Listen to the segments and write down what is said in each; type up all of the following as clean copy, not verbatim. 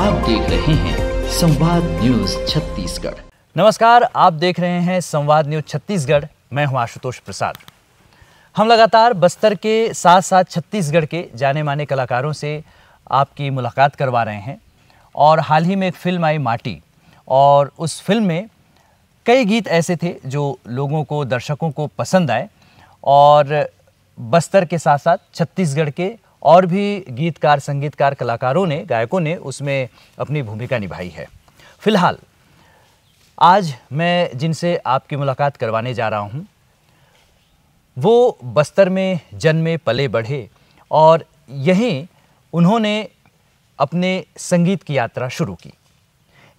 आप देख रहे हैं संवाद न्यूज छत्तीसगढ़। नमस्कार, आप देख रहे हैं संवाद न्यूज छत्तीसगढ़। मैं हूं आशुतोष प्रसाद। हम लगातार बस्तर के साथ साथ छत्तीसगढ़ के जाने माने कलाकारों से आपकी मुलाकात करवा रहे हैं। और हाल ही में एक फिल्म आई माटी, और उस फिल्म में कई गीत ऐसे थे जो लोगों को, दर्शकों को पसंद आए। और बस्तर के साथ साथ छत्तीसगढ़ के और भी गीतकार, संगीतकार, कलाकारों ने, गायकों ने उसमें अपनी भूमिका निभाई है। फिलहाल आज मैं जिनसे आपकी मुलाकात करवाने जा रहा हूँ वो बस्तर में जन्मे पले बढ़े, और यहीं उन्होंने अपने संगीत की यात्रा शुरू की।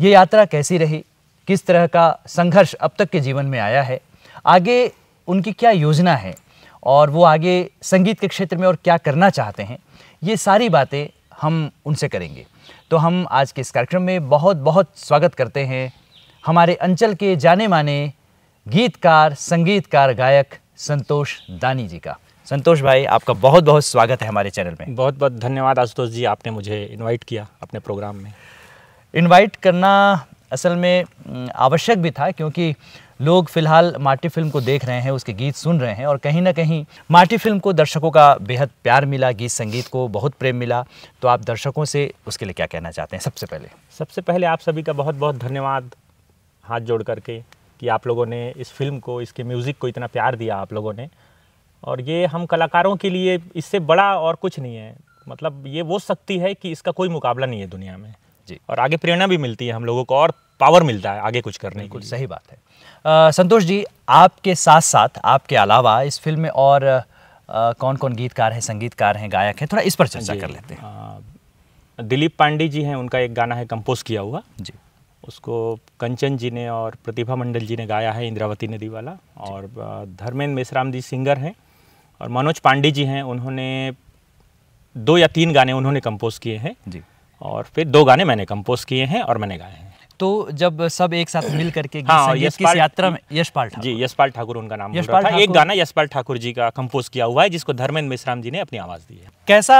ये यात्रा कैसी रही, किस तरह का संघर्ष अब तक के जीवन में आया है, आगे उनकी क्या योजना है, और वो आगे संगीत के क्षेत्र में और क्या करना चाहते हैं, ये सारी बातें हम उनसे करेंगे। तो हम आज के इस कार्यक्रम में बहुत बहुत स्वागत करते हैं हमारे अंचल के जाने माने गीतकार, संगीतकार, गायक संतोष दानी जी का। संतोष भाई, आपका बहुत बहुत स्वागत है हमारे चैनल में। बहुत बहुत धन्यवाद आशुतोष जी, आपने मुझे इनवाइट किया अपने प्रोग्राम में। इनवाइट करना असल में आवश्यक भी था, क्योंकि लोग फिलहाल माटी फिल्म को देख रहे हैं, उसके गीत सुन रहे हैं, और कहीं ना कहीं माटी फिल्म को दर्शकों का बेहद प्यार मिला, गीत संगीत को बहुत प्रेम मिला। तो आप दर्शकों से उसके लिए क्या कहना चाहते हैं? सबसे पहले आप सभी का बहुत बहुत धन्यवाद, हाथ जोड़ करके, कि आप लोगों ने इस फिल्म को, इसके म्यूज़िक को इतना प्यार दिया आप लोगों ने। और ये हम कलाकारों के लिए इससे बड़ा और कुछ नहीं है। मतलब ये वो शक्ति है कि इसका कोई मुकाबला नहीं है दुनिया में जी। और आगे प्रेरणा भी मिलती है हम लोगों को, और पावर मिलता है आगे कुछ करने के लिए। सही बात है। संतोष जी, आपके साथ साथ, आपके अलावा इस फिल्म में और कौन कौन गीतकार हैं, संगीतकार हैं, गायक हैं, थोड़ा इस पर चर्चा कर लेते हैं। दिलीप पांडे जी हैं, उनका एक गाना है कंपोज किया हुआ जी। उसको कंचन जी ने और प्रतिभा मंडल जी ने गाया है, इंद्रावती नदी वाला। और धर्मेंद्र मेश्राम जी सिंगर हैं, और मनोज पांडे जी हैं, उन्होंने 2 या 3 गाने उन्होंने कंपोज किए हैं जी। और फिर 2 गाने मैंने कंपोज किए हैं और मैंने गाए हैं। तो जब सब एक साथ मिल करके संगीत की यात्रा में यशपाल ठाकुर जी, यशपाल ठाकुर उनका नाम था। एक गाना यशपाल ठाकुर जी का कंपोज किया हुआ है, जिसको धर्मेंद्र मेश्राम जी ने अपनी आवाज़ दी है। कैसा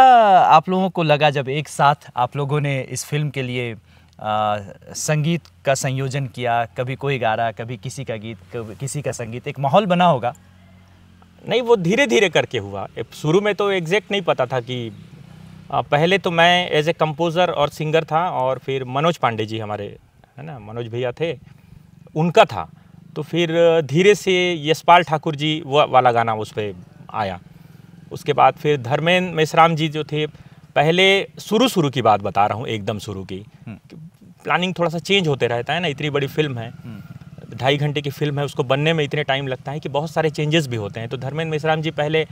आप लोगों को लगा जब एक साथ आप लोगों ने इस फिल्म के लिए संगीत का संयोजन किया? कभी कोई गा रहा, कभी किसी का गीत, कभी किसी का संगीत, एक माहौल बना होगा। नहीं, वो धीरे धीरे करके हुआ। शुरू में तो एग्जैक्ट नहीं पता था कि पहले तो मैं एज ए कंपोज़र और सिंगर था, और फिर मनोज पांडे जी हमारे, है ना, मनोज भैया थे, उनका था। तो फिर धीरे से यशपाल ठाकुर जी वो वाला गाना उस पर आया। उसके बाद फिर धर्मेंद्र मेश्राम जी जो थे, पहले शुरू की बात बता रहा हूँ, एकदम शुरू की। प्लानिंग थोड़ा सा चेंज होते रहता है ना, इतनी बड़ी फिल्म है, 2.5 घंटे की फिल्म है, उसको बनने में इतने टाइम लगता है कि बहुत सारे चेंजेस भी होते हैं। तो धर्मेंद्र मेश्राम जी पहले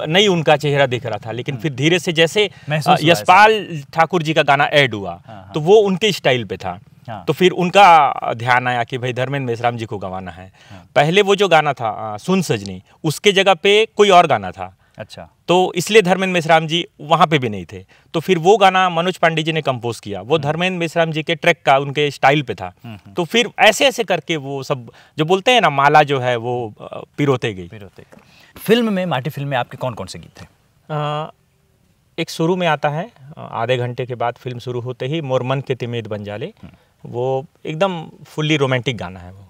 नहीं उनका चेहरा दिख रहा था, लेकिन फिर धीरे से जैसे यशपाल ठाकुर जी का गाना ऐड हुआ, तो वो उनके स्टाइल पे था। तो फिर उनका ध्यान आया कि भाई धर्मेंद्र मेश्राम जी को गवाना है। पहले वो जो गाना था सुन सजनी, उसके जगह पे कोई और गाना था। अच्छा। तो इसलिए धर्मेंद्र मेश्राम जी वहाँ पे भी नहीं थे। तो फिर वो गाना मनोज पांडे जी ने कंपोज किया, वो धर्मेंद्र मेश्राम जी के ट्रैक का, उनके स्टाइल पे था। तो फिर ऐसे ऐसे करके वो सब जो बोलते हैं ना, माला जो है वो पिरोते गई। फिल्म में, माटी फिल्म में आपके कौन कौन से गीत थे? एक शुरू में आता है, आधे घंटे के बाद फिल्म शुरू होते ही, मोर मन के तिमेद बन जाले, वो एकदम फुल्ली रोमांटिक गाना है वो।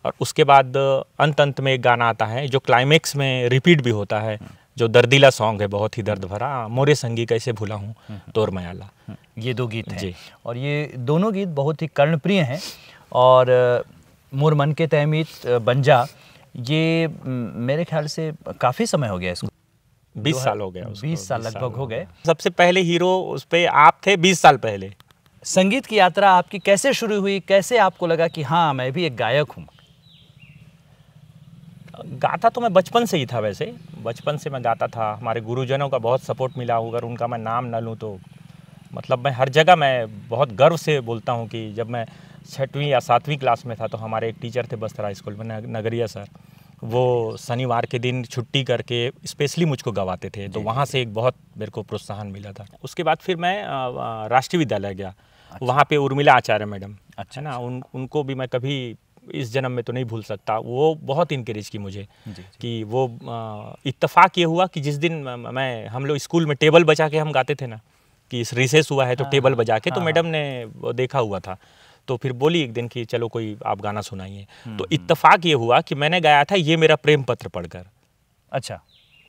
और उसके बाद अंत में एक गाना आता है जो क्लाइमेक्स में रिपीट भी होता है, जो दर्दीला सॉन्ग है, बहुत ही दर्द भरा, मोरे संगी कैसे भूला हूँ तोर मयाला। ये 2 गीत हैं, और ये दोनों गीत बहुत ही कर्णप्रिय हैं। और मोर मन के तहमीद बंजा, ये मेरे ख्याल से काफ़ी समय हो गया इसको, 20 साल हो गया, 20 साल लगभग हो गए। सबसे पहले हीरो उस पे आप थे 20 साल पहले। संगीत की यात्रा आपकी कैसे शुरू हुई? कैसे आपको लगा कि हाँ, मैं भी एक गायक हूँ? गाता तो मैं बचपन से ही था, वैसे बचपन से मैं गाता था। हमारे गुरुजनों का बहुत सपोर्ट मिला। अगर उनका मैं नाम न लूँ तो मतलब मैं हर जगह मैं बहुत गर्व से बोलता हूँ कि जब मैं 6वीं या 7वीं क्लास में था, तो हमारे एक टीचर थे बस्तर स्कूल में, नगरिया सर, वो शनिवार के दिन छुट्टी करके स्पेशली मुझको गवाते थे। तो वहाँ से एक बहुत मेरे को प्रोत्साहन मिला था। उसके बाद फिर मैं राष्ट्रीय विद्यालय गया। अच्छा। वहाँ पे उर्मिला आचार्य मैडम, अच्छा ना, उनको भी मैं कभी इस जन्म में तो नहीं भूल सकता। वो बहुत इनकरेज की मुझे जी। कि वो इत्तेफाक ये हुआ कि जिस दिन हम लोग स्कूल में टेबल बचा के हम गाते थे ना, कि इस रिसेस हुआ है तो टेबल बजा के, तो मैडम ने वो देखा हुआ था, तो फिर बोली एक दिन कि चलो कोई आप गाना सुनाइए। तो इत्तेफाक ये हुआ कि मैंने गाया था ये मेरा प्रेम पत्र पढ़कर। अच्छा।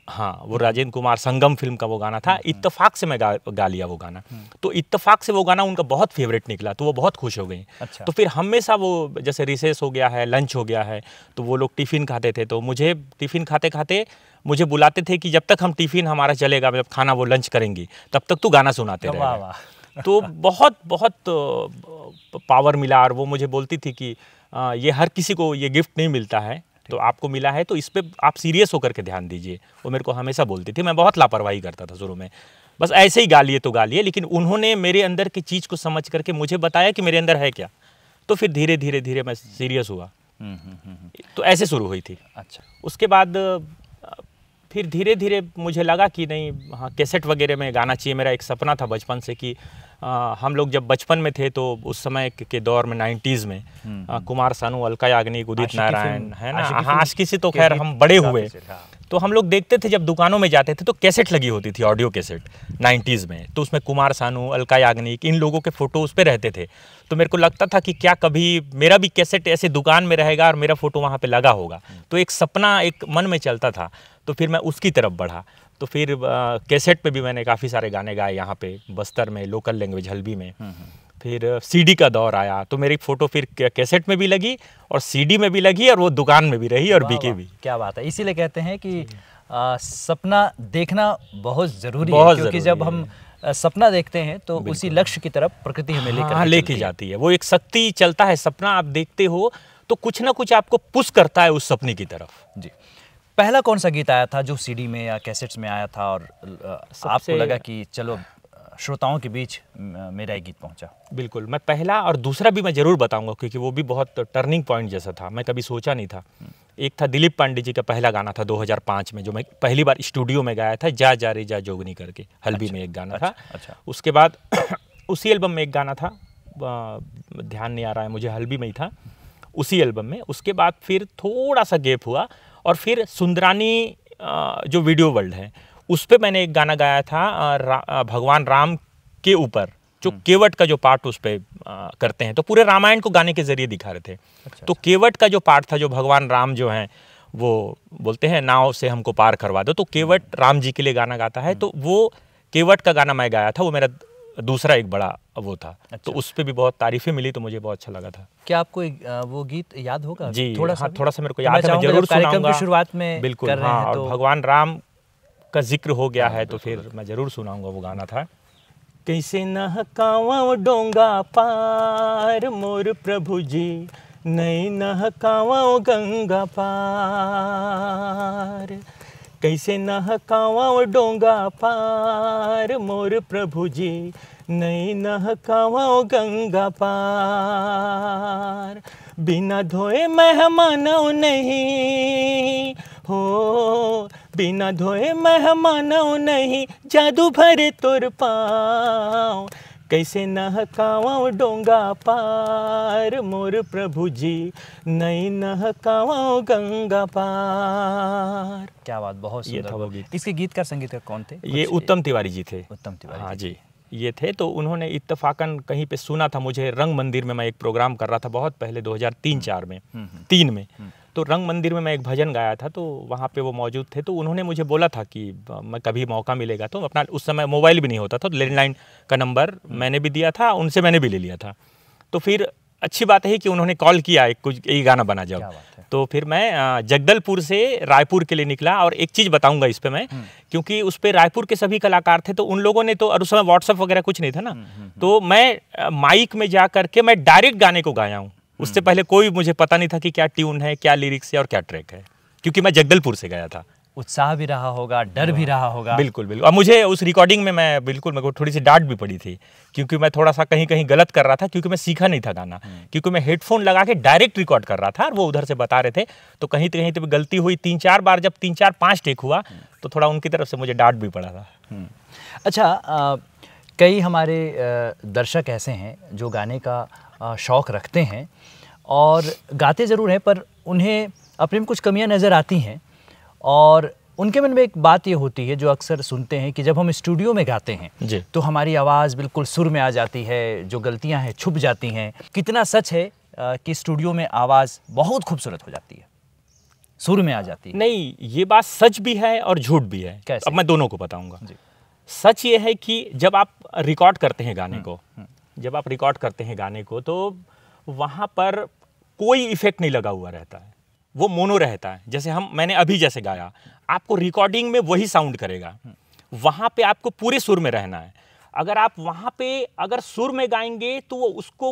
हाँ, वो राजेंद्र कुमार संगम फिल्म का वो गाना था। इत्तेफाक से मैं गा लिया वो गाना। तो इत्तेफाक से वो गाना उनका बहुत फेवरेट निकला, तो वो बहुत खुश हो गई। अच्छा। तो फिर हमेशा वो जैसे रिसेस हो गया है, लंच हो गया है, तो वो लोग टिफ़िन खाते थे, तो मुझे टिफ़िन खाते खाते मुझे बुलाते थे कि जब तक हम टिफ़िन हमारा चलेगा, मतलब खाना वो लंच करेंगी, तब तक तू गाना सुनाते रहेगा। तो बहुत बहुत पावर मिला, और वो मुझे बोलती थी कि ये हर किसी को ये गिफ्ट नहीं मिलता है, तो आपको मिला है तो इस पे आप सीरियस होकर के ध्यान दीजिए। वो मेरे को हमेशा बोलती थी। मैं बहुत लापरवाही करता था शुरू में, बस ऐसे ही गा लिए तो गा लिए, लेकिन उन्होंने मेरे अंदर की चीज़ को समझ करके मुझे बताया कि मेरे अंदर है क्या, तो फिर धीरे धीरे धीरे मैं सीरियस हुआ। तो ऐसे शुरू हुई थी। अच्छा। उसके बाद फिर धीरे धीरे मुझे लगा कि नहीं, हाँ, कैसेट वगैरह में गाना चाहिए। मेरा एक सपना था बचपन से कि हम लोग जब बचपन में थे तो उस समय के दौर में 90s में कुमार सानू, अलका याग्निक, उदित नारायण, है ना, आशिकी से तो खैर हम बड़े हुए, तो हम लोग देखते थे जब दुकानों में जाते थे तो कैसेट लगी होती थी, ऑडियो कैसेट 90s में, तो उसमें कुमार सानू, अलका याग्निक, इन लोगों के फ़ोटो उस पर रहते थे। तो मेरे को लगता था कि क्या कभी मेरा भी कैसेट ऐसे दुकान में रहेगा और मेरा फ़ोटो वहाँ पे लगा होगा। तो एक सपना एक मन में चलता था, तो फिर मैं उसकी तरफ बढ़ा। तो फिर कैसेट पे भी मैंने काफ़ी सारे गाने गाए यहाँ पे बस्तर में, लोकल लैंग्वेज हल्बी में। फिर सीडी का दौर आया, तो मेरी फ़ोटो फिर कैसेट में भी लगी और सीडी में भी लगी और वो दुकान में भी रही और बिके भी। क्या बात है। इसीलिए कहते हैं कि सपना देखना बहुत ज़रूरी है, क्योंकि जब हम सपना देखते हैं तो उसी लक्ष्य की तरफ प्रकृति हमें लेके जाती है। वो एक शक्ति चलता है, सपना आप देखते हो तो कुछ ना कुछ आपको पुश करता है उस सपने की तरफ। जी। पहला कौन सा गीत आया था जो सीडी में या कैसेट्स में आया था और आपको लगा कि चलो श्रोताओं के बीच मेरा एक गीत पहुंचा? बिल्कुल, मैं पहला और दूसरा भी मैं ज़रूर बताऊंगा, क्योंकि वो भी बहुत टर्निंग पॉइंट जैसा था, मैं कभी सोचा नहीं था। एक था दिलीप पांडे जी का पहला गाना था 2005 में, जो मैं पहली बार स्टूडियो में गाया था, जा जा रे जा जोगनी करके, हल्बी में एक गाना था। अच्छा। उसके बाद उसी एल्बम में एक गाना था, ध्यान नहीं आ रहा है मुझे, हल्बी में ही था उसी एल्बम में। उसके बाद फिर थोड़ा सा गैप हुआ और फिर सुंदरानी जो वीडियो वर्ल्ड है उस पर मैंने एक गाना गाया था भगवान राम के ऊपर, जो केवट का जो पार्ट उस पर करते हैं, तो पूरे रामायण को गाने के जरिए दिखा रहे थे। तो केवट का जो पार्ट था, जो भगवान राम जो हैं वो बोलते हैं नाव से हमको पार करवा दो, तो केवट राम जी के लिए गाना गाता है, तो वो केवट का गाना मैं गाया था, वो मेरा दूसरा एक बड़ा वो था। तो उस पर भी बहुत तारीफें मिली, तो मुझे बहुत अच्छा लगा था। क्या आपको वो गीत याद होगा? जी, थोड़ा सा मेरे को याद है, मैं जरूर सुनाऊंगा। शुरुआत में बिल्कुल, हाँ, और भगवान राम का जिक्र हो गया है तो फिर मैं जरूर सुनाऊंगा। वो गाना था, कैसे नहकावा डोंगा पार मोर प्रभु जी, नहीं नहकावा गंगा पार, कैसे नहकावा डोंगा पार मोर प्रभु जी, नहीं नहकावा गंगा पार, बिना धोए मेहमानों नहीं हो, बिना धोए मेहमानों नहीं, जादू भरे तोर पाँव, कैसे नहकावा डोंगा पार मोर प्रभु जी, नहीं नहकावा गंगा पार। क्या बात, बहुत सुंदर। वो गीत। इसके गीतकार संगीतकार कौन थे? ये उत्तम तिवारी जी थे। उत्तम तिवारी, हाँ जी, ये थे। तो उन्होंने इत्तेफाकन कहीं पे सुना था मुझे, रंग मंदिर में मैं एक प्रोग्राम कर रहा था बहुत पहले 2003-4 में, 3 में। तो रंग मंदिर में मैं एक भजन गाया था, तो वहाँ पे वो मौजूद थे। तो उन्होंने मुझे बोला था कि मैं कभी मौका मिलेगा तो अपना, उस समय मोबाइल भी नहीं होता था, तो लैंडलाइन का नंबर मैंने भी दिया था, उनसे मैंने भी ले लिया था। तो फिर अच्छी बात है कि उन्होंने कॉल किया कुछ यही गाना बना जब, तो फिर मैं जगदलपुर से रायपुर के लिए निकला। और एक चीज़ बताऊंगा इस पे मैं, क्योंकि उस पर रायपुर के सभी कलाकार थे, तो उन लोगों ने तो, और उस समय व्हाट्सअप वगैरह कुछ नहीं था ना, तो मैं माइक में जा करके मैं डायरेक्ट गाने को गाया हूँ। उससे पहले कोई मुझे पता नहीं था कि क्या ट्यून है, क्या लिरिक्स है और क्या ट्रैक है, क्योंकि मैं जगदलपुर से गया था। उत्साह भी रहा होगा, डर भी रहा होगा। बिल्कुल बिल्कुल। और मुझे उस रिकॉर्डिंग में मैं बिल्कुल, मेरे को थोड़ी सी डांट भी पड़ी थी, क्योंकि मैं थोड़ा सा कहीं कहीं गलत कर रहा था, क्योंकि मैं सीखा नहीं था गाना, क्योंकि मैं हेडफोन लगा के डायरेक्ट रिकॉर्ड कर रहा था और वो उधर से बता रहे थे। तो कहीं तो गलती हुई 3-4 बार, जब 3-4-5 टेक हुआ तो थोड़ा उनकी तरफ से मुझे डांट भी पड़ा था। अच्छा, कई हमारे दर्शक ऐसे हैं जो गाने का शौक़ रखते हैं और गाते ज़रूर हैं, पर उन्हें अपने में कुछ कमियां नज़र आती हैं और उनके मन में एक बात ये होती है जो अक्सर सुनते हैं कि जब हम स्टूडियो में गाते हैं जी। तो हमारी आवाज़ बिल्कुल सुर में आ जाती है, जो गलतियां हैं छुप जाती हैं। कितना सच है कि स्टूडियो में आवाज़ बहुत खूबसूरत हो जाती है, सुर में आ जाती है? नहीं, ये बात सच भी है और झूठ भी है। कैसे? अब मैं दोनों को बताऊंगा। जी। सच ये है कि जब आप रिकॉर्ड करते हैं गाने को, जब आप रिकॉर्ड करते हैं गाने को, तो वहाँ पर कोई इफेक्ट नहीं लगा हुआ रहता है, वो मोनो रहता है। जैसे मैंने अभी जैसे गाया, आपको रिकॉर्डिंग में वही साउंड करेगा, वहाँ पे आपको पूरे सुर में रहना है। अगर आप वहाँ पे अगर सुर में गाएंगे तो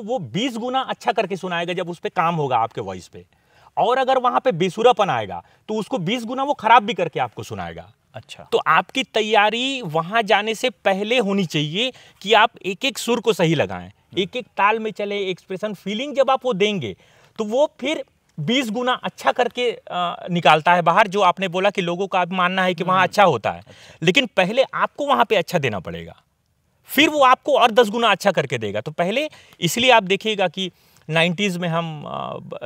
वो 20 गुना अच्छा करके सुनाएगा जब उस पर काम होगा आपके वॉइस पे। और अगर वहाँ पे बेसुरापन आएगा तो उसको 20 गुना वो खराब भी करके आपको सुनाएगा। अच्छा। तो आपकी तैयारी वहाँ जाने से पहले होनी चाहिए कि आप एक एक सुर को सही लगाएं, एक एक ताल में चले, एक्सप्रेशन फीलिंग जब आप वो देंगे तो वो फिर 20 गुना अच्छा करके निकालता है बाहर। जो आपने बोला कि लोगों का मानना है कि वहाँ अच्छा होता है, लेकिन पहले आपको वहाँ पे अच्छा देना पड़ेगा, फिर वो आपको और 10 गुना अच्छा करके देगा। तो पहले इसलिए आप देखिएगा कि 90s में हम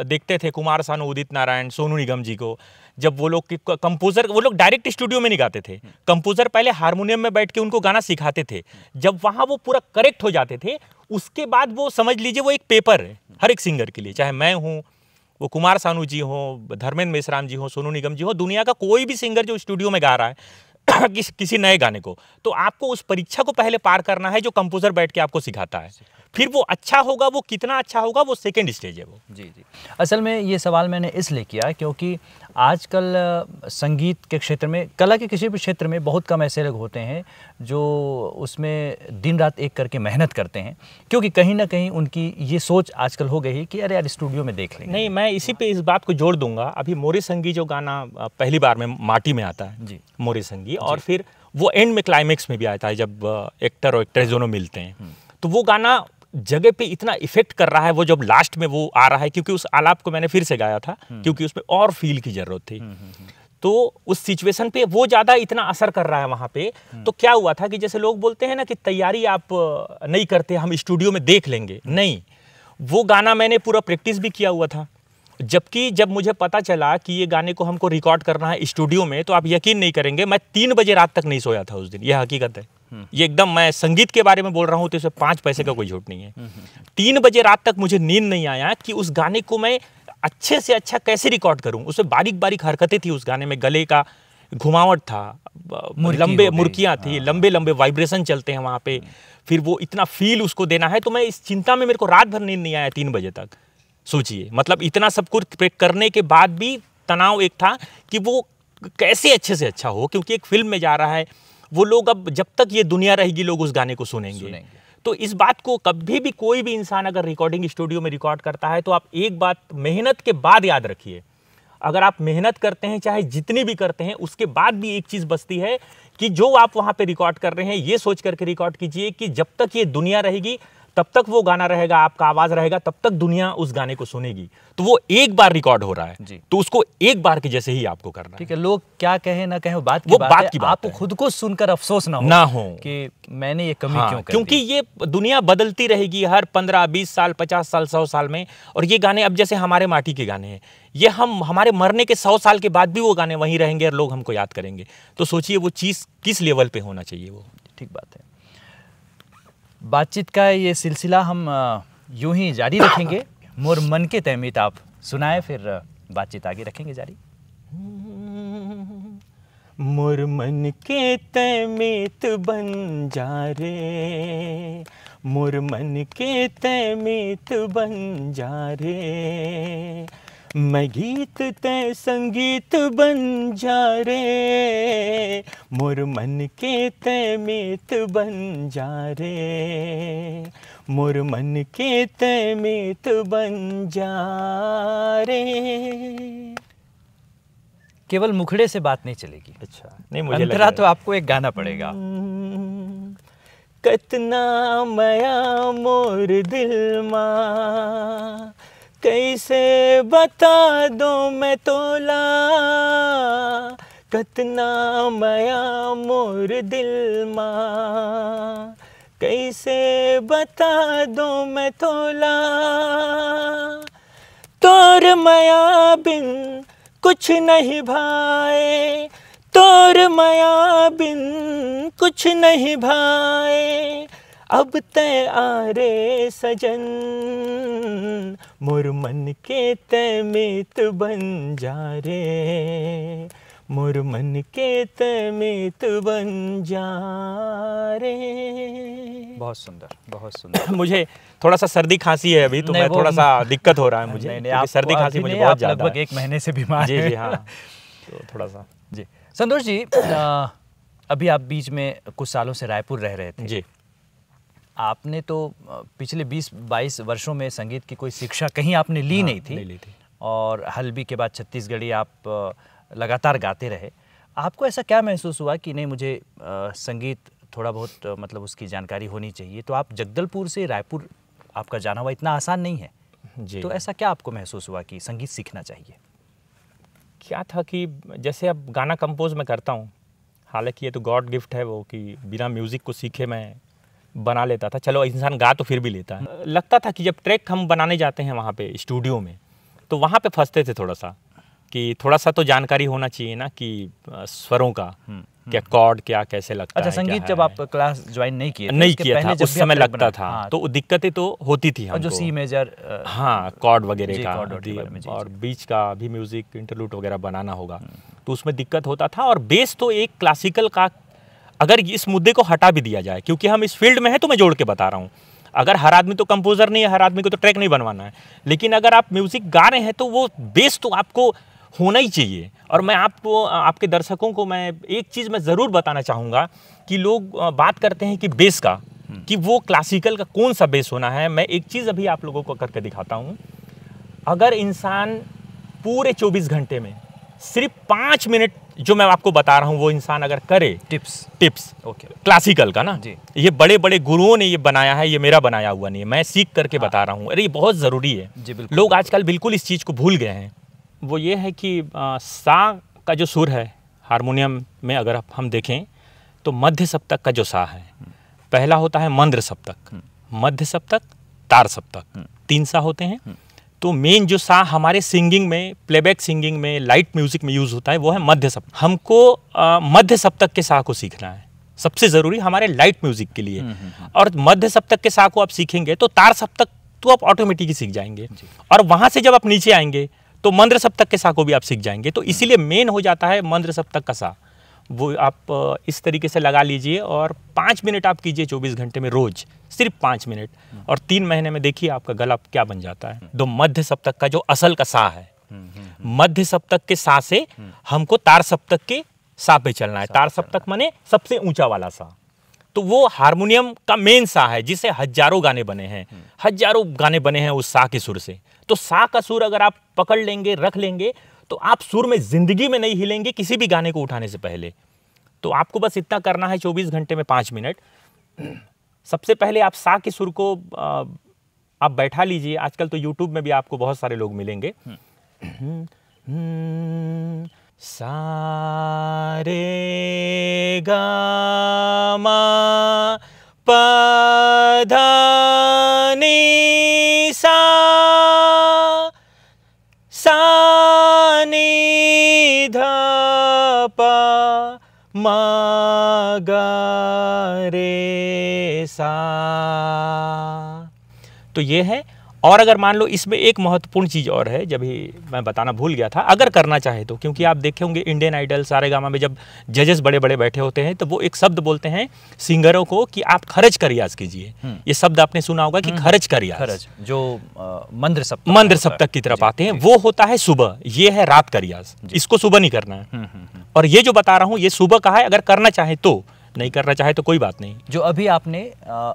देखते थे कुमार सानू, उदित नारायण, सोनू निगम जी को, जब वो लोग कंपोजर, वो लोग डायरेक्ट स्टूडियो में नहीं गाते थे, कंपोजर पहले हारमोनियम में बैठ के उनको गाना सिखाते थे। जब वहाँ वो पूरा करेक्ट हो जाते थे, उसके बाद वो समझ लीजिए वो एक पेपर है हर एक सिंगर के लिए, चाहे मैं हूँ, वो कुमार सानू जी हो, धर्मेंद्र मेश्राम जी हो, सोनू निगम जी हो, दुनिया का कोई भी सिंगर जो स्टूडियो में गा रहा है किसी नए गाने को, तो आपको उस परीक्षा को पहले पार करना है जो कंपोजर बैठ के आपको सिखाता है। फिर वो अच्छा होगा, वो कितना अच्छा होगा, वो सेकंड स्टेज है वो। जी जी। असल में ये सवाल मैंने इसलिए किया क्योंकि आजकल संगीत के क्षेत्र में, कला के किसी भी क्षेत्र में बहुत कम ऐसे लोग होते हैं जो उसमें दिन रात एक करके मेहनत करते हैं, क्योंकि कहीं ना कहीं उनकी ये सोच आजकल हो गई कि अरे यार स्टूडियो में देख लेंगे। नहीं, मैं इसी पे इस बात को जोड़ दूंगा। अभी मोरे संगी जो गाना पहली बार में माटी में आता है, जी, मोरे संगी, और फिर वो एंड में क्लाइमेक्स में भी आता है जब एक्टर और एक्ट्रेस दोनों मिलते हैं, तो वो गाना जगह पे इतना इफेक्ट कर रहा है वो जब लास्ट में वो आ रहा है, क्योंकि उस आलाप को मैंने फिर से गाया था क्योंकि उसमें और फील की जरूरत थी। तो उस सिचुएशन पे वो ज़्यादा इतना असर कर रहा है वहाँ पे। तो क्या हुआ था कि जैसे लोग बोलते हैं ना कि तैयारी आप नहीं करते, हम स्टूडियो में देख लेंगे, नहीं, वो गाना मैंने पूरा प्रैक्टिस भी किया हुआ था। जबकि जब मुझे पता चला कि ये गाने को हमको रिकॉर्ड करना है स्टूडियो में, तो आप यकीन नहीं करेंगे, मैं 3 बजे रात तक नहीं सोया था उस दिन। यह हकीकत है, ये एकदम, मैं संगीत के बारे में बोल रहा हूँ तो इसमें 5 पैसे का कोई झूठ नहीं है। 3 बजे रात तक मुझे नींद नहीं आया कि उस गाने को मैं अच्छे से अच्छा कैसे रिकॉर्ड करूँ। उसमें बारीक बारीक हरकतें थी उस गाने में, गले का घुमावट था, लंबे मुर्कियाँ थी, लंबे लंबे वाइब्रेशन चलते हैं वहाँ पे, फिर वो इतना फील उसको देना है। तो मैं इस चिंता में, मेरे को रात भर नींद नहीं आया 3 बजे तक। सोचिए, मतलब इतना सब कुछ करने के बाद भी तनाव एक था कि वो कैसे अच्छे से अच्छा हो, क्योंकि एक फिल्म में जा रहा है, वो लोग अब जब तक ये दुनिया रहेगी लोग उस गाने को सुनेंगे। तो इस बात को कभी भी कोई भी इंसान अगर रिकॉर्डिंग स्टूडियो में रिकॉर्ड करता है तो आप एक बात मेहनत के बाद याद रखिए, अगर आप मेहनत करते हैं चाहे जितनी भी करते हैं, उसके बाद भी एक चीज़ बचती है कि जो आप वहाँ पे रिकॉर्ड कर रहे हैं ये सोच करके रिकॉर्ड कीजिए कि जब तक ये दुनिया रहेगी तब तक वो गाना रहेगा, आपका आवाज़ रहेगा, तब तक दुनिया उस गाने को सुनेगी। तो वो एक बार रिकॉर्ड हो रहा है तो उसको एक बार के जैसे ही आपको करना है। ठीक है, लोग क्या कहें ना कहें, बात की बात है। आपको खुद को सुनकर अफसोस ना हो कि मैंने ये कमी क्यों कर क्योंकि ये दुनिया बदलती रहेगी हर 15, 20 साल, 50 साल, 100 साल में। और ये गाने अब जैसे हमारे माटी के गाने हैं, ये हमारे मरने के 100 साल के बाद भी वो गाने वहीं रहेंगे और लोग हमको याद करेंगे। तो सोचिए वो चीज़ किस लेवल पे होना चाहिए वो। ठीक बात है। बातचीत का ये सिलसिला हम यूं ही जारी रखेंगे। मोर मन के तहमीत आप सुनाए, फिर बातचीत आगे रखेंगे जारी। मोर मन के तहमीत बन जा रे, मोर मन के तहमीत बन जा रे, मैं गीत तय संगीत बन जा रे, मोर मन के तहमीत बन जा रे, मोर मन के तहमीत बन जा रे। केवल मुखड़े से बात नहीं चलेगी। अच्छा, नहीं, मुझे अंतरा तो आपको एक गाना पड़ेगा। कतना मया मोर दिल माँ, कैसे बता दो मैं तोला, कतना मया मोर दिल माँ, कैसे बता दो मैं तोला, तोर मया बिन कुछ नहीं भाए, तोर माया बिन कुछ नहीं भाए, अब तय आरे सजन, मोर मन के तय मीत बन जा रे, मोर मन के तय मीत बन जा रे। बहुत सुंदर, बहुत सुंदर। मुझे थोड़ा सा सर्दी खांसी है अभी, तो मैं थोड़ा सा दिक्कत हो रहा है मुझे। नहीं, आप सर्दी खांसी मुझे बहुत ज़्यादा लगभग 1 महीने से बीमार जी हैं। जी हाँ, तो थोड़ा सा जी संतोष जी, अभी आप बीच में कुछ सालों से रायपुर रह रहे थे जी। आपने तो पिछले 20-22 वर्षों में संगीत की कोई शिक्षा कहीं आपने ली नहीं थी, नहीं ली थी। और हल्बी के बाद छत्तीसगढ़ी आप लगातार गाते रहे। आपको ऐसा क्या महसूस हुआ कि नहीं, मुझे संगीत थोड़ा बहुत मतलब उसकी जानकारी होनी चाहिए, तो आप जगदलपुर से रायपुर आपका जाना हुआ इतना आसान नहीं है जी। तो ऐसा क्या आपको महसूस हुआ कि संगीत सीखना चाहिए? क्या था कि जैसे अब गाना कंपोज मैं करता हूँ, हालांकि ये तो गॉड गिफ्ट है वो, कि बिना म्यूज़िक को सीखे मैं बना लेता था। चलो इंसान गा तो फिर भी लेता है। लगता था कि जब ट्रैक हम बनाने जाते हैं वहाँ पे स्टूडियो में, तो वहाँ पे फंसते थे थोड़ा सा, कि थोड़ा सा तो जानकारी होना चाहिए ना कि स्वरों का क्या कॉर्ड क्या कैसे लगता है। अच्छा, संगीत जब आप क्लास ज्वाइन नहीं किए थे, नहीं उसके किया पहले था, जब उस भी समय आप ट्रैक लगता बनाए- था, हाँ, तो दिक्कतें तो होती थी और जो हमको। सी मेजर हाँ, कॉर्ड वगैरह जी, का कॉर्ड वगैरह में, जी, और बीच का भी म्यूजिक इंटरलूड वगैरह बनाना होगा, तो उसमें दिक्कत होता था। और बेस तो एक क्लासिकल का, अगर इस मुद्दे को हटा भी दिया जाए, क्योंकि हम इस फील्ड में हैं तो मैं जोड़ के बता रहा हूँ, अगर हर आदमी तो कंपोजर नहीं है, हर आदमी को तो ट्रैक नहीं बनवाना है, लेकिन अगर आप म्यूजिक गा रहे हैं तो वो बेस तो आपको होना ही चाहिए। और मैं आपको, आपके दर्शकों को मैं एक चीज़ मैं ज़रूर बताना चाहूँगा कि लोग बात करते हैं कि बेस का, कि वो क्लासिकल का कौन सा बेस होना है। मैं एक चीज़ अभी आप लोगों को करके दिखाता हूँ। अगर इंसान पूरे 24 घंटे में सिर्फ 5 मिनट जो मैं आपको बता रहा हूँ वो इंसान अगर करे, टिप्स ओके, क्लासिकल का ना जी। ये बड़े बड़े गुरुओं ने ये बनाया है, ये मेरा बनाया हुआ नहीं है, मैं सीख करके बता रहा हूँ। अरे ये बहुत ज़रूरी है। जी, बिल्कुल। लोग आजकल बिल्कुल इस चीज़ को भूल गए हैं। वो ये है कि सा का जो सुर है हारमोनियम में, अगर हम देखें तो मध्य सप्तक का जो सा है, पहला होता है मंद्र सप्तक, मध्य सप्तक, तार सप्तक, 3 सा होते हैं। तो मेन जो सा हमारे सिंगिंग में, प्लेबैक सिंगिंग में, लाइट म्यूजिक में यूज़ होता है वो है मध्य सप्तक। हमको मध्य सप्तक के सा को सीखना है, सबसे ज़रूरी हमारे लाइट म्यूजिक के लिए। और मध्य सप्तक के सा को आप सीखेंगे तो तार सप्तक तो आप ऑटोमेटिकली सीख जाएंगे, और वहाँ से जब आप नीचे आएंगे तो मंद्र सप्तक के सा को भी आप सीख जाएंगे। तो इसीलिए मेन हो जाता है मंद्र सप्तक का सा। वो आप इस तरीके से लगा लीजिए और 5 मिनट आप कीजिए 24 घंटे में, रोज सिर्फ 5 मिनट, और 3 महीने में देखिए आपका गला क्या बन जाता है। तो मध्य सप्तक का जो असल का सा है, मध्य सप्तक के सा से हमको तार सप्तक के सा पे चलना है। तार सप्तक माने सबसे ऊंचा वाला सा। तो वो हारमोनियम का मेन सा है जिसे हजारों गाने बने हैं, हजारों गाने बने हैं उस सा के सुर से। तो सा का सुर अगर आप पकड़ लेंगे, रख लेंगे, तो आप सुर में जिंदगी में नहीं हिलेंगे किसी भी गाने को उठाने से पहले। तो आपको बस इतना करना है 24 घंटे में 5 मिनट। सबसे पहले आप सा के सुर को आप बैठा लीजिए। आजकल तो यूट्यूब में भी आपको बहुत सारे लोग मिलेंगे। सा रे गा मा पा धा नी सा, सा नी धा पा मा गा रे सा। तो ये है। और अगर मान लो इसमें एक महत्वपूर्ण चीज़ और है, जब ही मैं बताना भूल गया था, अगर करना चाहे तो, क्योंकि आप देखे होंगे इंडियन आइडल, सारेगामा में जब जजेस बड़े बड़े बैठे होते हैं तो वो एक शब्द बोलते हैं सिंगरों को कि आप खर्च का रियाज कीजिए। ये शब्द आपने सुना होगा कि खर्च का रियाज, खर्च जो मंद्र सप्तक की तरफ आते हैं, वो होता है सुबह, ये है रात का रियाज। इसको सुबह नहीं करना है। और ये जो बता रहा हूँ ये सुबह का है, अगर करना चाहे तो, नहीं करना चाहे तो कोई बात नहीं। जो अभी आपने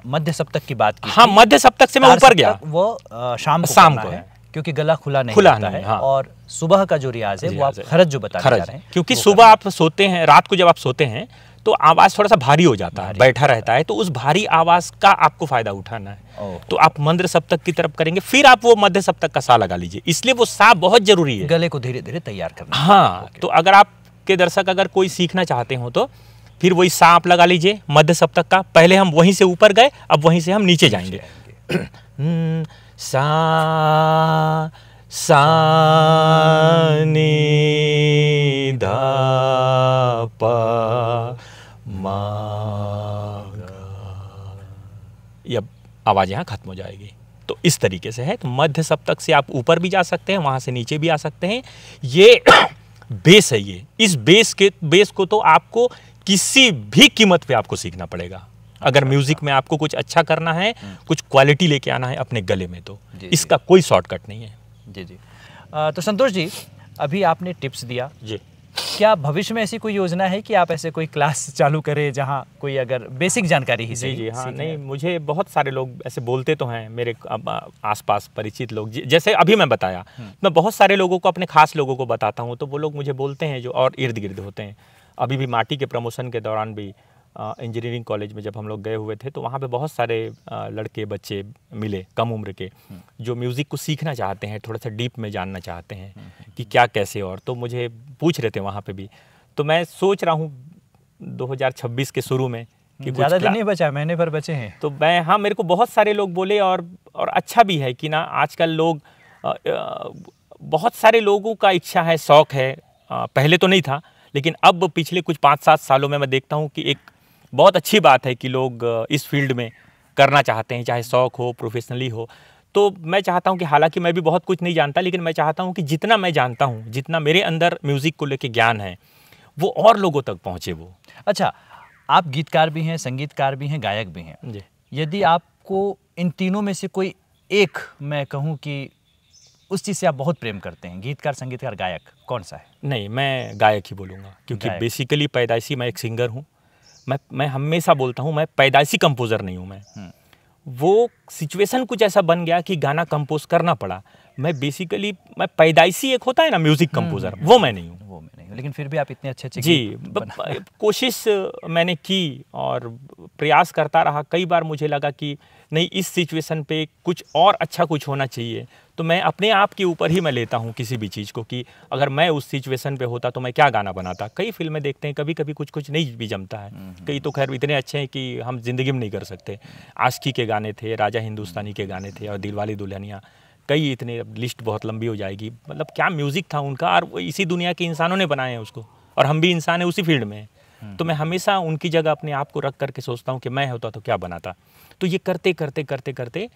मध्य सप्तक की बात की, हाँ, मध्य सप्तक से मैं ऊपर गया, वो शाम को है, क्योंकि गला खुला नहीं है। हाँ। और सुबह का जो रियाज है वो आप खरज जो बता रहे हैं, क्योंकि सुबह आप सोते हैं, रात को जब आप सोते हैं तो आवाज थोड़ा सा भारी हो जाता है, बैठा रहता है, तो उस भारी आवाज का आपको फायदा उठाना है। तो आप मंद्र सप्तक की तरफ करेंगे, फिर आप वो मध्य सप्तक का सा लगा लीजिए। इसलिए वो सा बहुत जरूरी है, गले को धीरे धीरे तैयार करना। हाँ, तो अगर आपके दर्शक अगर कोई सीखना चाहते हो तो फिर वही सा आप लगा लीजिए मध्य सप्तक का। पहले हम वहीं से ऊपर गए, अब वहीं से हम नीचे जाएंगे। सा सा नी धा पा मा गा। ये अब आवाज़ यहाँ खत्म हो जाएगी। तो इस तरीके से है। तो मध्य सप्तक से आप ऊपर भी जा सकते हैं, वहाँ से नीचे भी आ सकते हैं। ये बेस है। ये इस बेस को तो आपको किसी भी कीमत पे आपको सीखना पड़ेगा। अगर म्यूजिक में आपको कुछ अच्छा करना है, कुछ क्वालिटी लेके आना है अपने गले में, तो इसका कोई शॉर्टकट नहीं है। जी जी। तो संतोष जी, अभी आपने टिप्स दिया जी। क्या भविष्य में ऐसी कोई योजना है कि आप ऐसे कोई क्लास चालू करें जहां कोई अगर बेसिक जानकारी ही जी सही जी हाँ, सीखना नहीं है? मुझे बहुत सारे लोग ऐसे बोलते तो हैं, मेरे आसपास परिचित लोग, जैसे अभी मैं बताया, मैं बहुत सारे लोगों को, अपने खास लोगों को बताता हूँ, तो वो लोग मुझे बोलते हैं जो और इर्द गिर्द होते हैं। अभी भी माटी के प्रमोशन के दौरान भी इंजीनियरिंग कॉलेज में जब हम लोग गए हुए थे, तो वहाँ पे बहुत सारे लड़के बच्चे मिले कम उम्र के, जो म्यूज़िक को सीखना चाहते हैं, थोड़ा सा डीप में जानना चाहते हैं कि क्या कैसे, और तो मुझे पूछ रहे थे वहाँ पे भी। तो मैं सोच रहा हूँ 2026 के शुरू में कि ज़्यादा दिन नहीं बचा, महीने भर बचे हैं। तो मैं, हाँ, मेरे को बहुत सारे लोग बोले, और अच्छा भी है कि ना, आजकल लोग बहुत सारे लोगों का इच्छा है, शौक़ है। पहले तो नहीं था, लेकिन अब पिछले कुछ 5-7 सालों में मैं देखता हूँ कि एक बहुत अच्छी बात है कि लोग इस फील्ड में करना चाहते हैं, चाहे शौक़ हो, प्रोफेशनली हो। तो मैं चाहता हूँ कि, हालांकि मैं भी बहुत कुछ नहीं जानता, लेकिन मैं चाहता हूँ कि जितना मैं जानता हूँ, जितना मेरे अंदर म्यूज़िक को लेके ज्ञान है, वो और लोगों तक पहुँचे वो। अच्छा, आप गीतकार भी हैं, संगीतकार भी हैं, गायक भी हैं। जी। यदि आपको इन तीनों में से कोई एक, मैं कहूँ कि उस चीज़ से आप बहुत प्रेम करते हैं, गीतकार, संगीतकार, गायक, कौन सा है? नहीं, मैं गायक ही बोलूँगा, क्योंकि गायक। बेसिकली पैदाइशी मैं एक सिंगर हूँ। मैं हमेशा बोलता हूँ, मैं पैदाइशी कंपोज़र नहीं हूँ। मैं वो सिचुएशन कुछ ऐसा बन गया कि गाना कंपोज करना पड़ा। मैं बेसिकली, मैं पैदाइशी एक होता है ना म्यूज़िक कंपोज़र, वो मैं नहीं हूँ। वो मैं नहीं हूँ, लेकिन फिर भी आप इतने अच्छे जी, कोशिश मैंने की और प्रयास करता रहा। कई बार मुझे लगा कि नहीं, इस सिचुएशन पे कुछ और अच्छा कुछ होना चाहिए, तो मैं अपने आप के ऊपर ही मैं लेता हूँ किसी भी चीज़ को, कि अगर मैं उस सिचुएशन पे होता तो मैं क्या गाना बनाता। कई फिल्में देखते हैं, कभी कभी कुछ कुछ नहीं भी जमता है, कई तो खैर इतने अच्छे हैं कि हम ज़िंदगी में नहीं कर सकते। आशिकी के गाने थे, राजा हिंदुस्तानी के गाने थे, और दिलवाले दुल्हनिया, कई इतने, लिस्ट बहुत लंबी हो जाएगी। मतलब क्या म्यूज़िक था उनका, और वो इसी दुनिया के इंसानों ने बनाए हैं उसको, और हम भी इंसान हैं, उसी फील्ड में। तो मैं हमेशा उनकी जगह अपने आप को रख करके सोचता हूँ कि मैं होता तो क्या बनाता। तो ये करते करते करते करते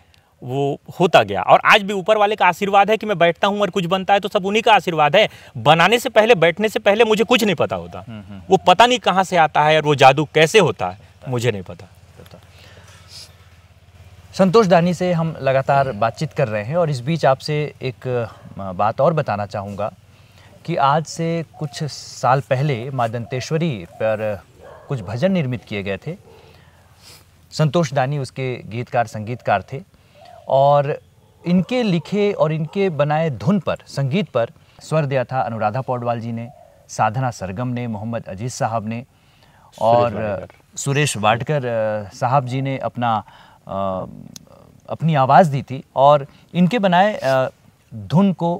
वो होता गया, और आज भी ऊपर वाले का आशीर्वाद है कि मैं बैठता हूँ और कुछ बनता है, तो सब उन्हीं का आशीर्वाद है। बनाने से पहले, बैठने से पहले मुझे कुछ नहीं पता होता। वो पता नहीं कहाँ से आता है, और वो जादू कैसे होता है, मुझे नहीं पता। संतोष दानी से हम लगातार बातचीत कर रहे हैं, और इस बीच आपसे एक बात और बताना चाहूँगा कि आज से कुछ साल पहले माँ दंतेश्वरी पर कुछ भजन निर्मित किए गए थे। संतोष दानी उसके गीतकार, संगीतकार थे, और इनके लिखे और इनके बनाए धुन पर, संगीत पर स्वर दिया था अनुराधा पौडवाल जी ने, साधना सरगम ने, मोहम्मद अजीज़ साहब ने, और सुरेश वाडकर साहब जी ने अपनी आवाज़ दी थी। और इनके बनाए धुन को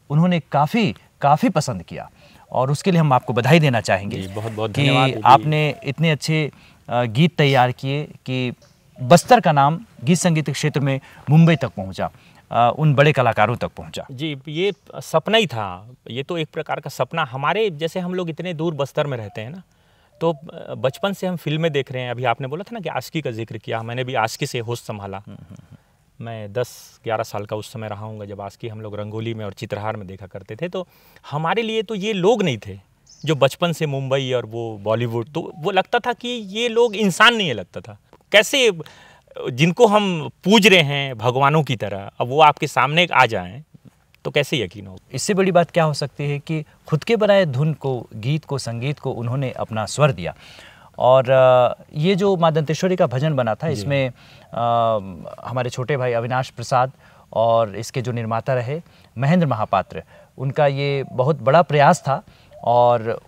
उन्होंने काफ़ी पसंद किया, और उसके लिए हम आपको बधाई देना चाहेंगे। बहुत बहुत कि धन्यवाद। आपने इतने अच्छे गीत तैयार किए कि बस्तर का नाम गीत संगीत के क्षेत्र में मुंबई तक पहुंचा, उन बड़े कलाकारों तक पहुंचा। जी, ये सपना ही था। ये तो एक प्रकार का सपना, हमारे जैसे हम लोग इतने दूर बस्तर में रहते हैं ना, तो बचपन से हम फिल्में देख रहे हैं। अभी आपने बोला था ना कि आशिकी का जिक्र किया, मैंने भी आशिकी से होश संभाला। मैं 10-11 साल का उस समय रहा हूँगा जब आशिकी हम लोग रंगोली में और चित्रहार में देखा करते थे। तो हमारे लिए तो ये लोग नहीं थे जो बचपन से मुंबई और वो बॉलीवुड, तो वो लगता था कि ये लोग इंसान नहीं है, लगता था कैसे, जिनको हम पूज रहे हैं भगवानों की तरह, अब वो आपके सामने आ जाएं तो कैसे यकीन हो। इससे बड़ी बात क्या हो सकती है कि खुद के बनाए धुन को, गीत को, संगीत को उन्होंने अपना स्वर दिया। और ये जो माँ दंतेश्वरी का भजन बना था, इसमें हमारे छोटे भाई अविनाश प्रसाद और इसके जो निर्माता रहे महेंद्र महापात्र, उनका ये बहुत बड़ा प्रयास था, और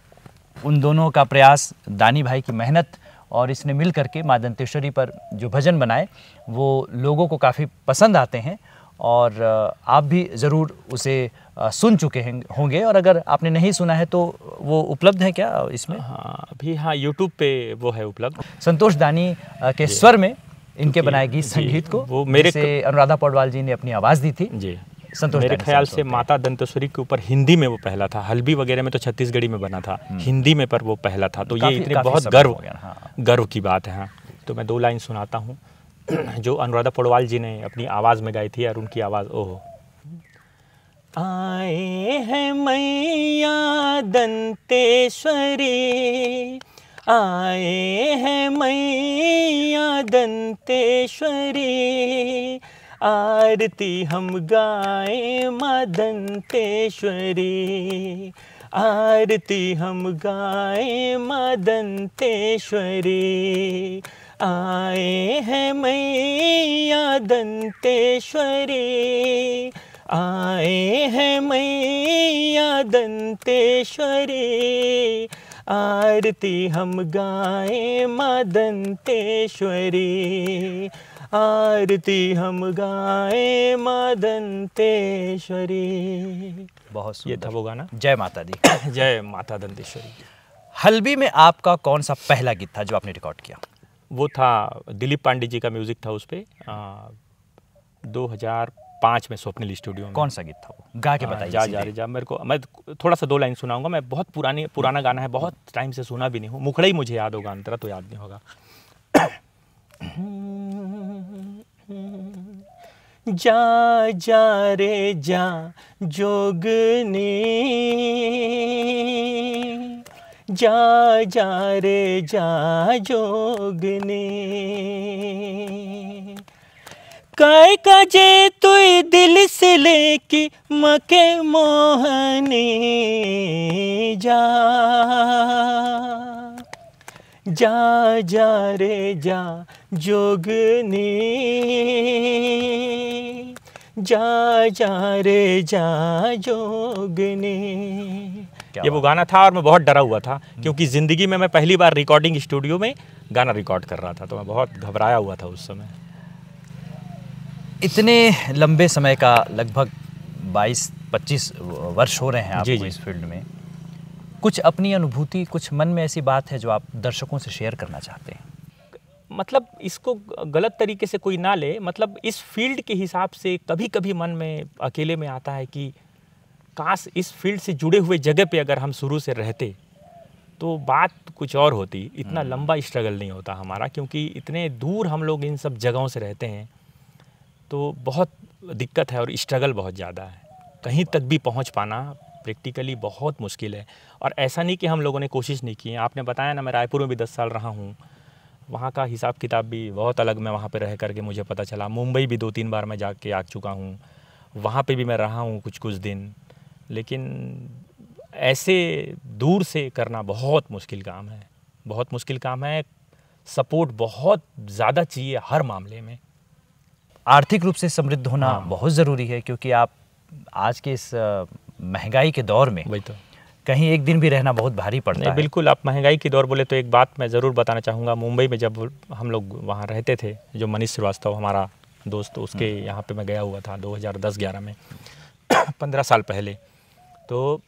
उन दोनों का प्रयास, दानी भाई की मेहनत, और इसने मिल करके माँ दंतेश्वरी पर जो भजन बनाए वो लोगों को काफ़ी पसंद आते हैं। और आप भी ज़रूर उसे सुन चुके होंगे, और अगर आपने नहीं सुना है तो वो उपलब्ध है क्या इसमें? हाँ, अभी हाँ, यूट्यूब पे वो है उपलब्ध। संतोष दानी के स्वर में इनके बनाए गीत संगीत को वो मेरे से अनुराधा पौडवाल जी ने अपनी आवाज़ दी थी। जी, संतोष मेरे दानी ख्याल साहब से होते हैं। माता दंतेश्वरी के ऊपर हिंदी में वो पहला था। हल्बी वगैरह में तो छत्तीसगढ़ी में बना था, हिंदी में पर वो पहला था। तो ये इतने बहुत समय हो गया, हाँ। गर्व की बात है। हाँ, तो मैं 2 लाइन सुनाता हूँ जो अनुराधा पौडवाल जी ने अपनी आवाज़ में गाई थी, और उनकी आवाज़ ओहो। आए हैं मैया दंतेश्वरी, आए हैं मैया दंतेश्वरी, आरती हम गाए माँ दंतेश्वरी, आरती हम गाए माँ दंतेश्वरी, आए हैं मैया दंतेश्वरी, आए हैं मैया दंतेश्वरी, आरती हम गाए माँ दंतेश्वरी, आरती हम गाए माँ दंतेश्वरी। बहुत ये सुंदर। था वो गाना। जय माता दी। जय माता दंतेश्वरी। हल्बी में आपका कौन सा पहला गीत था जो आपने रिकॉर्ड किया? वो था दिलीप पांडे जी का म्यूज़िक था उस पर, 2005 में स्वप्निल स्टूडियो में। कौन सा गीत था वो? गा के बताइए। जा सीधे। जा रे जा। मेरे को, मैं थोड़ा सा 2 लाइन सुनाऊंगा। मैं बहुत पुराना गाना है, बहुत टाइम से सुना भी नहीं हूँ। मुखड़ा ही मुझे याद होगा, अंतरा तो याद नहीं होगा। जा जा रे जा जोगनी, जा जा रे जा जोगनी, काय काजे तू दिल से लेके मके मोहनी, जा जा जा रे जा जोगनी, जा जा रे जा जोगनी। ये वो गाना था, और मैं बहुत डरा हुआ था क्योंकि ज़िंदगी में मैं पहली बार रिकॉर्डिंग स्टूडियो में गाना रिकॉर्ड कर रहा था, तो मैं बहुत घबराया हुआ था उस समय। इतने लंबे समय का, लगभग 22-25 वर्ष हो रहे हैं जी, आपको जी। इस फील्ड में, कुछ अपनी अनुभूति, कुछ मन में ऐसी बात है जो आप दर्शकों से शेयर करना चाहते हैं? मतलब इसको गलत तरीके से कोई ना ले, मतलब इस फील्ड के हिसाब से कभी कभी मन में अकेले में आता है कि काश इस फील्ड से जुड़े हुए जगह पे अगर हम शुरू से रहते तो बात कुछ और होती। इतना लंबा स्ट्रगल नहीं होता हमारा, क्योंकि इतने दूर हम लोग इन सब जगहों से रहते हैं, तो बहुत दिक्कत है और स्ट्रगल बहुत ज़्यादा है। कहीं तक भी पहुंच पाना प्रैक्टिकली बहुत मुश्किल है। और ऐसा नहीं कि हम लोगों ने कोशिश नहीं की है। आपने बताया ना, मैं रायपुर में भी 10 साल रहा हूँ, वहाँ का हिसाब किताब भी बहुत अलग मैं वहाँ पे रह करके मुझे पता चला। मुंबई भी 2-3 बार मैं जाके आ चुका हूँ, वहाँ पे भी मैं रहा हूँ कुछ दिन, लेकिन ऐसे दूर से करना बहुत मुश्किल काम है, बहुत मुश्किल काम है। सपोर्ट बहुत ज़्यादा चाहिए हर मामले में। आर्थिक रूप से समृद्ध होना बहुत ज़रूरी है, क्योंकि आप आज के इस महंगाई के दौर में वही तो, कहीं एक दिन भी रहना बहुत भारी पड़ता नहीं है। बिल्कुल। आप महंगाई की दौर बोले तो एक बात मैं ज़रूर बताना चाहूँगा। मुंबई में जब हम लोग वहाँ रहते थे, जो मनीष श्रीवास्तव हमारा दोस्त, उसके यहाँ पे मैं गया हुआ था 2010-11 में 15 साल पहले। तो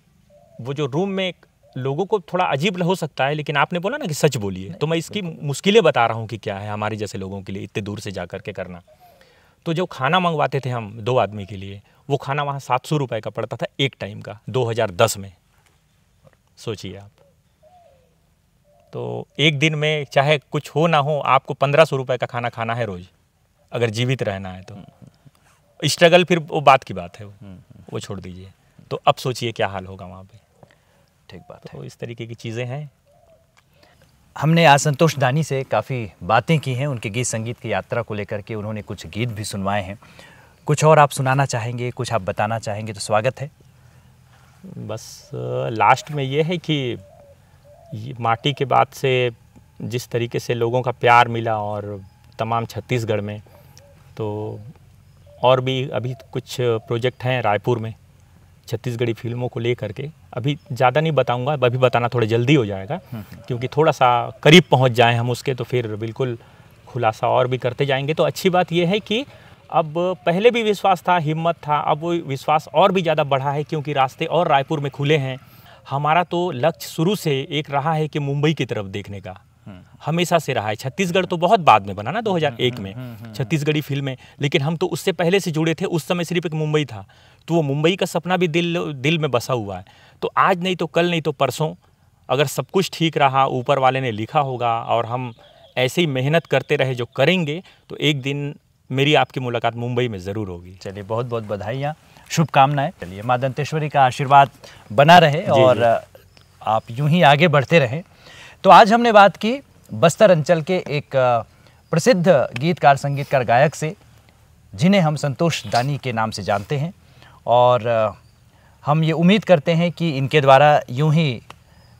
वो जो रूम में, लोगों को थोड़ा अजीब हो सकता है, लेकिन आपने बोला ना कि सच बोलिए, तो मैं इसकी मुश्किलें बता रहा हूँ कि क्या है हमारे जैसे लोगों के लिए इतने दूर से जा कर के करना। तो जो खाना मंगवाते थे हम 2 आदमी के लिए, वो खाना वहाँ 700 रुपये का पड़ता था एक टाइम का, 2010 में। सोचिए आप, तो एक दिन में चाहे कुछ हो ना हो, आपको 1500 रुपये का खाना खाना है रोज़, अगर जीवित रहना है तो। स्ट्रगल फिर वो बात की बात है, वो छोड़ दीजिए। तो अब सोचिए क्या हाल होगा वहाँ पे। ठीक बात है। तो इस तरीके की चीज़ें हैं। हमने आज संतोष दानी से काफ़ी बातें की हैं, उनके गीत संगीत की यात्रा को लेकर के। उन्होंने कुछ गीत भी सुनवाए हैं। कुछ और आप सुनाना चाहेंगे, कुछ आप बताना चाहेंगे तो स्वागत है। बस लास्ट में ये है कि ये माटी के बाद से जिस तरीके से लोगों का प्यार मिला, और तमाम छत्तीसगढ़ में, तो और भी अभी कुछ प्रोजेक्ट हैं रायपुर में छत्तीसगढ़ी फिल्मों को लेकर के। अभी ज़्यादा नहीं बताऊंगा, अभी बताना थोड़ा जल्दी हो जाएगा, क्योंकि थोड़ा सा करीब पहुंच जाएं हम उसके, तो फिर बिल्कुल खुलासा और भी करते जाएंगे। तो अच्छी बात यह है कि अब पहले भी विश्वास था, हिम्मत था, अब वो विश्वास और भी ज़्यादा बढ़ा है, क्योंकि रास्ते और रायपुर में खुले हैं। हमारा तो लक्ष्य शुरू से एक रहा है कि मुंबई की तरफ देखने का, हमेशा से रहा है। छत्तीसगढ़ तो बहुत बाद में बना ना 2001 में छत्तीसगढ़ी फिल्में, लेकिन हम तो उससे पहले से जुड़े थे। उस समय सिर्फ एक मुंबई था, तो वो मुंबई का सपना भी दिल में बसा हुआ है। तो आज नहीं तो कल, नहीं तो परसों, अगर सब कुछ ठीक रहा, ऊपर वाले ने लिखा होगा और हम ऐसे ही मेहनत करते रहे जो करेंगे, तो एक दिन मेरी आपकी मुलाकात मुंबई में ज़रूर होगी। चलिए, बहुत बहुत बधाइयाँ, शुभकामनाएं। चलिए, माँ दंतेश्वरी का आशीर्वाद बना रहे और आप यूं ही आगे बढ़ते रहें। तो आज हमने बात की बस्तर अंचल के एक प्रसिद्ध गीतकार, संगीतकार, गायक से, जिन्हें हम संतोष दानी के नाम से जानते हैं। और हम ये उम्मीद करते हैं कि इनके द्वारा यूं ही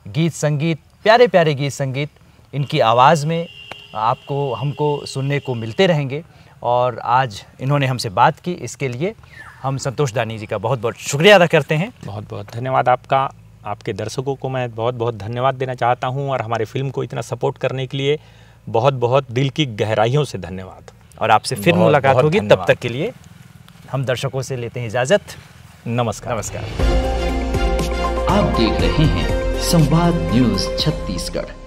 गीत संगीत, प्यारे प्यारे गीत संगीत इनकी आवाज़ में आपको, हमको सुनने को मिलते रहेंगे। और आज इन्होंने हमसे बात की, इसके लिए हम संतोष दानी जी का बहुत बहुत शुक्रिया अदा करते हैं। बहुत बहुत धन्यवाद आपका। आपके दर्शकों को मैं बहुत बहुत धन्यवाद देना चाहता हूं, और हमारे फिल्म को इतना सपोर्ट करने के लिए बहुत बहुत दिल की गहराइयों से धन्यवाद। और आपसे फिर मुलाकात होगी, तब तक के लिए हम दर्शकों से लेते हैं इजाज़त। नमस्कार। नमस्कार। आप देख रहे हैं संवाद न्यूज़ छत्तीसगढ़।